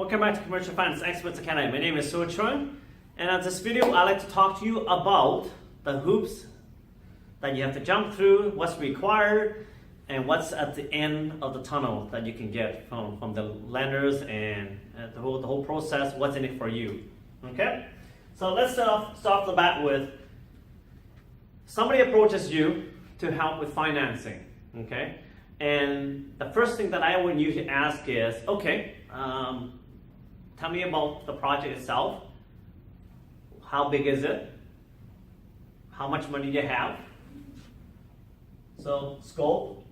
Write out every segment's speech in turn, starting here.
Welcome back to Commercial Finance Experts Academy. My name is So Chun, and in this video I'd like to talk to you about the hoops that you have to jump through, what's required, and what's at the end of the tunnel that you can get from the lenders and the whole process, what's in it for you. Okay? So let's start off the bat with somebody approaches you to help with financing. Okay? And the first thing that I would usually ask is, okay, tell me about the project itself. How big is it? How much money do you have? So, scope.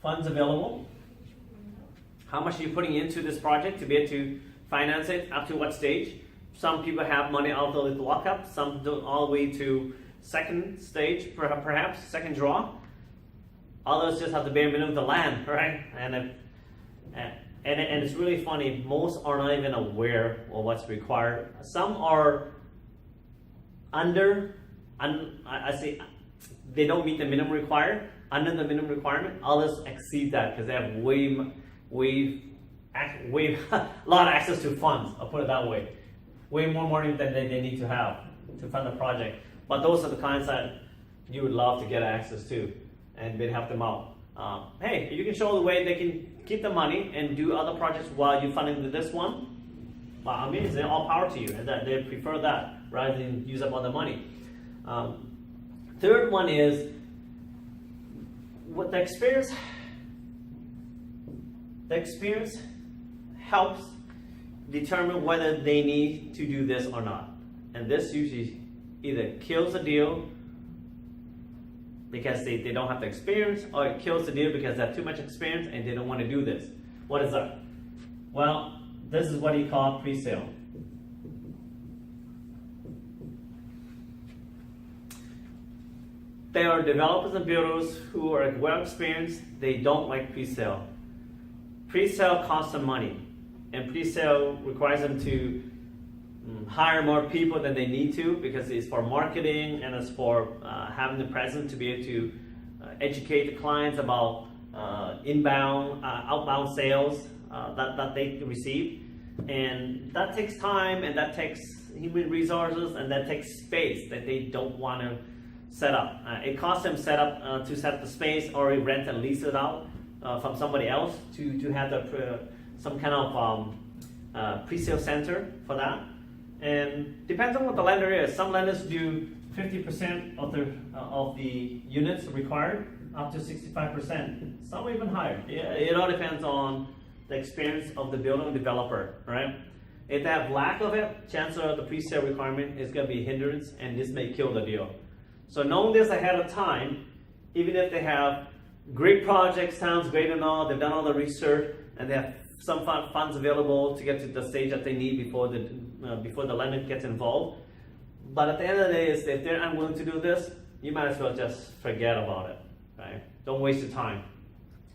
Funds available. How much are you putting into this project to be able to finance it? Up to what stage? Some people have money out of the lockup. Some do all the way to second stage, perhaps second draw. Others just have the bare minimum of the land, right? And it's really funny. Most are not even aware of what's required. Some are I say they don't meet the minimum required, under the minimum requirement. Others exceed that because they have way a lot of access to funds. I'll put it that way. Way more money than they need to have to fund the project. But those are the clients that you would love to get access to and we'd help them out. Hey, if you can show the way they can keep the money and do other projects while you're funding this one, well, amazing, all power to you, and that they prefer that rather than use up all the money. Third one is what the experience helps determine whether they need to do this or not. And this usually either kills the deal because they don't have the experience, or it kills the deal because they have too much experience and they don't want to do this. What is that? Well, this is what you call pre-sale. There are developers and builders who are well experienced. They don't like pre-sale. Pre-sale costs them money, and pre-sale requires them to hire more people than they need to because it's for marketing and it's for having the presence to be able to educate the clients about outbound sales that they receive. And that takes time, and that takes human resources, and that takes space that they don't want to set up. It costs them to set up the space, or rent and lease it out from somebody else to have some kind of pre-sale center for that. And depends on what the lender is. Some lenders do 50% of the units required, up to 65%. Some even higher. It all depends on the experience of the builder and developer, right? If they have lack of it, chances are the pre-sale requirement is going to be a hindrance, and this may kill the deal. So knowing this ahead of time, even if they have great projects, sounds great and all, they've done all the research, and they have some funds available to get to the stage that they need before the lender gets involved. But at the end of the day, if they're unwilling to do this, you might as well just forget about it, right? Don't waste your time.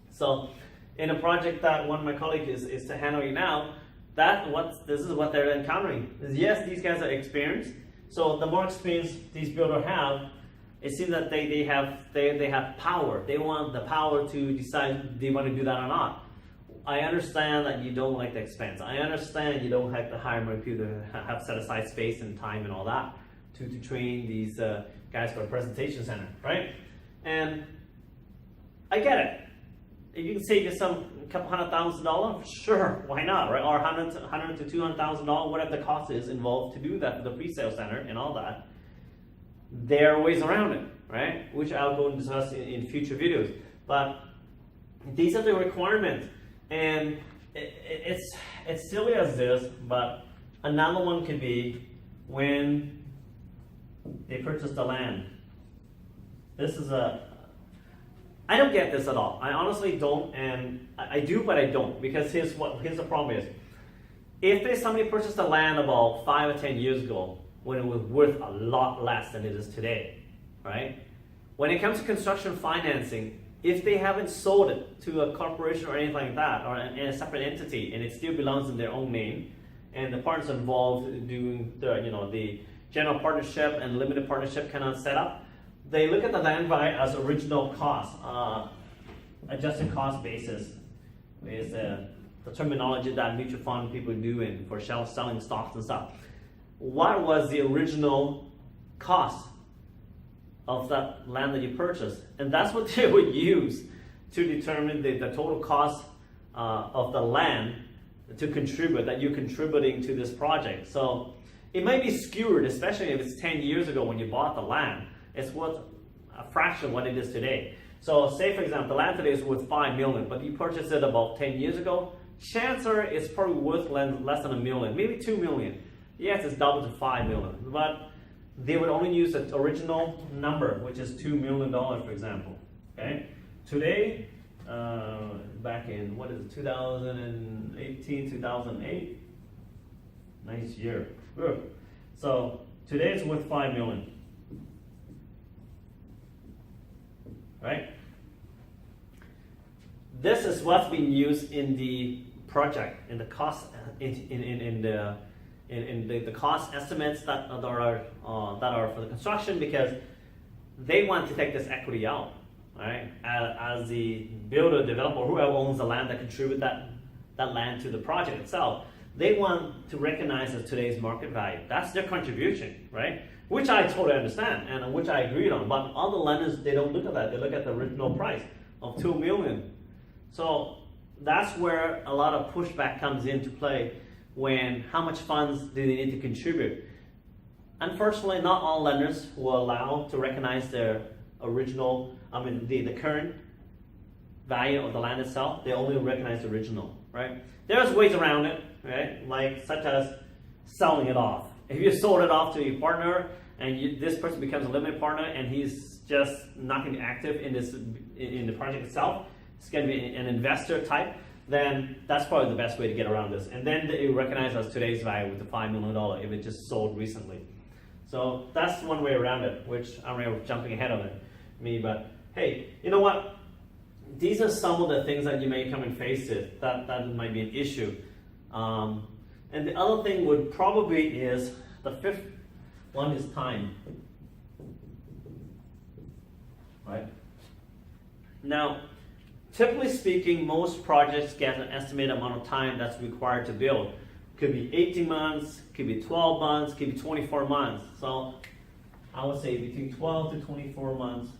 So in a project that one of my colleagues is to handle now, this is what they're encountering. Yes, these guys are experienced. So the more experience these builders have, it seems that they have power. They want the power to decide they want to do that or not. I understand that you don't like the expense. I understand you don't have to hire more people to have set aside space and time and all that to train these guys for a presentation center, right? And I get it. If you can save you a couple $100,000, sure, why not, right? Or $100,000 to $200,000, whatever the cost is involved to do that for the pre-sale center and all that. There are ways around it, right? Which I'll go and discuss in future videos. But these are the requirements. And it's silly as this, but another one could be when they purchase the land. I don't get this at all. I honestly don't, and I do, but I don't, because here's the problem is. If somebody purchased the land about 5 or 10 years ago, when it was worth a lot less than it is today, right? When it comes to construction financing, if they haven't sold it to a corporation or anything like that, or in a separate entity, and it still belongs in their own name, and the partners involved doing the general partnership and limited partnership kind of setup, they look at the land value as original cost. adjusted cost basis is the terminology that mutual fund people do in for selling stocks and stuff. What was the original cost of that land that you purchased? And that's what they would use to determine the total cost of the land to contribute, that you're contributing to this project. So it might be skewed, especially if it's 10 years ago when you bought the land. It's worth a fraction of what it is today. So say for example, the land today is worth $5 million, but you purchased it about 10 years ago, chances are it's probably worth less than $1 million, maybe $2 million. Yes, it's doubled to $5 million, but they would only use the original number, which is $2 million, for example. Okay. Today, back in, what is it, 2018, 2008? Nice year. Good. So today it's worth $5 million. Right? This is what's being used in the project, in the cost, in the cost estimates that are for the construction, because they want to take this equity out, right? As the builder, developer, whoever owns the land that contribute that land to the project itself, they want to recognize as today's market value. That's their contribution, right? Which I totally understand and which I agreed on. But other lenders, they don't look at that. They look at the original price of $2 million. So that's where a lot of pushback comes into play, when how much funds do they need to contribute. Unfortunately, not all lenders will allow to recognize their original, the current value of the land itself. They only recognize the original, right? There's ways around it, right? Like such as selling it off. If you sold it off to a partner and this person becomes a limited partner and he's just not going to be active in the project itself, it's going to be an investor type, then that's probably the best way to get around this. And then you recognize as today's value with the $5 million if it just sold recently. So that's one way around it, which I'm really jumping ahead of but hey, you know what? These are some of the things that you may come and face it, that might be an issue. And the other thing would probably is, the fifth one is time. Right? Now, typically speaking, most projects get an estimated amount of time that's required to build. Could be 18 months, could be 12 months, could be 24 months. So I would say between 12 to 24 months.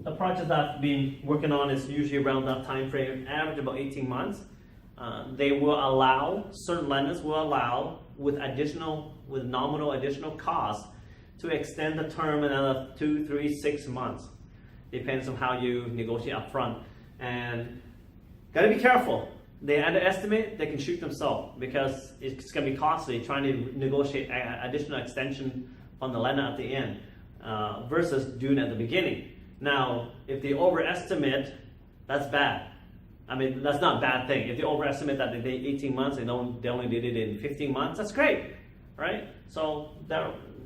The project that I've been working on is usually around that time frame, average about 18 months. They will allow, certain lenders will allow, with nominal additional costs, to extend the term another 2, 3, 6 months. Depends on how you negotiate up front. And gotta be careful. They underestimate, they can shoot themselves, because it's gonna be costly trying to negotiate additional extension from the lender at the end versus doing it at the beginning. Now, if they overestimate, that's bad. That's not a bad thing. If they overestimate that they did 18 months and they only did it in 15 months, that's great, right? So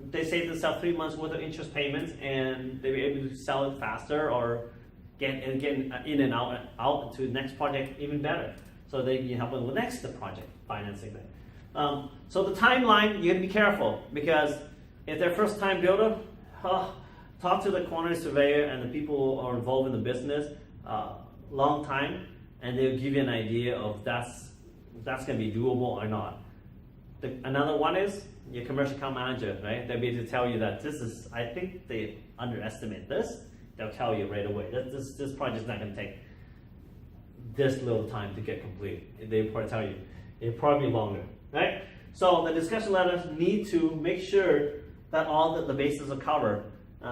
they saved themselves 3 months worth of interest payments, and they were able to sell it faster or get in and out to the next project even better. So they can help them with the next project financing them. So the timeline, you gotta be careful, because if they're first time builder, talk to the quantity surveyor and the people who are involved in the business long time, and they'll give you an idea of that's going to be doable or not. Another one is your commercial account manager, right? They'll be able to tell you that I think they underestimate this. They'll tell you right away that this project's not going to take this little time to get complete. They'll probably tell you it'll probably be longer, right? So the discussion letters need to make sure that all the bases are covered.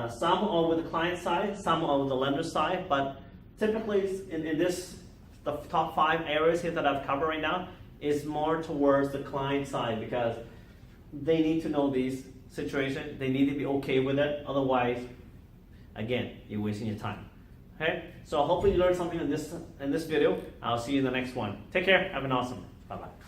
Some are with the client side, some are with the lender side, but typically in this, the top 5 areas here that I've covered right now is more towards the client side, because they need to know these situations. They need to be okay with it. Otherwise, again, you're wasting your time. Okay? So hopefully you learned something in this video. I'll see you in the next one. Take care. Have an awesome. Bye-bye.